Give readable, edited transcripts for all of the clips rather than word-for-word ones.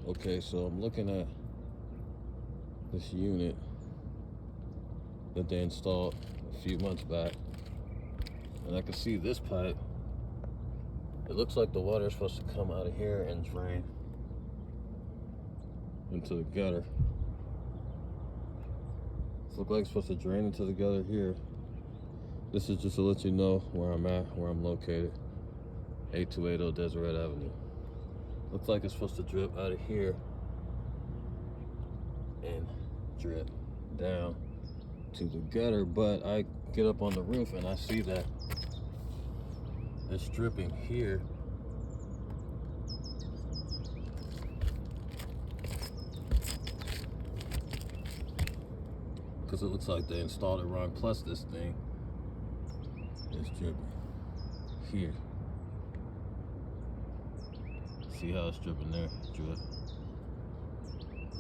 Okay, so I'm looking at this unit that they installed a few months back, and I can see this pipe. It looks like the water is supposed to come out of here and drain into the gutter. It looks like it's supposed to drain into the gutter here. This is just to let you know where I'm at, where I'm located. 8280 Deseret Avenue. Looks like it's supposed to drip out of here and drip down to the gutter, but I get up on the roof and I see that it's dripping here. Because it looks like they installed it wrong, plus this thing is dripping here. See how it's dripping there? Drip.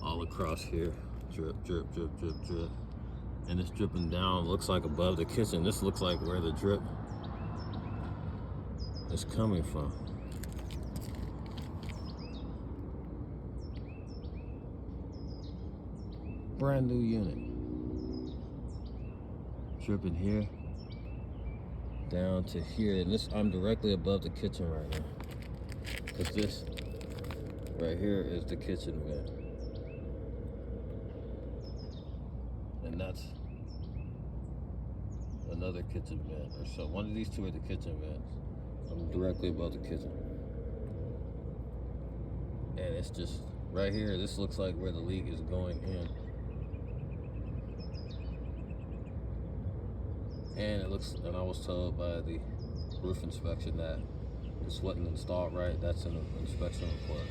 All across here. Drip, drip, drip, drip, drip. And it's dripping down, looks like above the kitchen. This looks like where the drip is coming from. Brand new unit. Dripping here, down to here. And this, I'm directly above the kitchen right now. Because this right here is the kitchen vent. And that's another kitchen vent. Or so one of these two are the kitchen vents. I'm directly above the kitchen. And it's just right here. This looks like where the leak is going in. And it looks, and I was told by the roof inspection that this wasn't installed right. That's in the inspection report.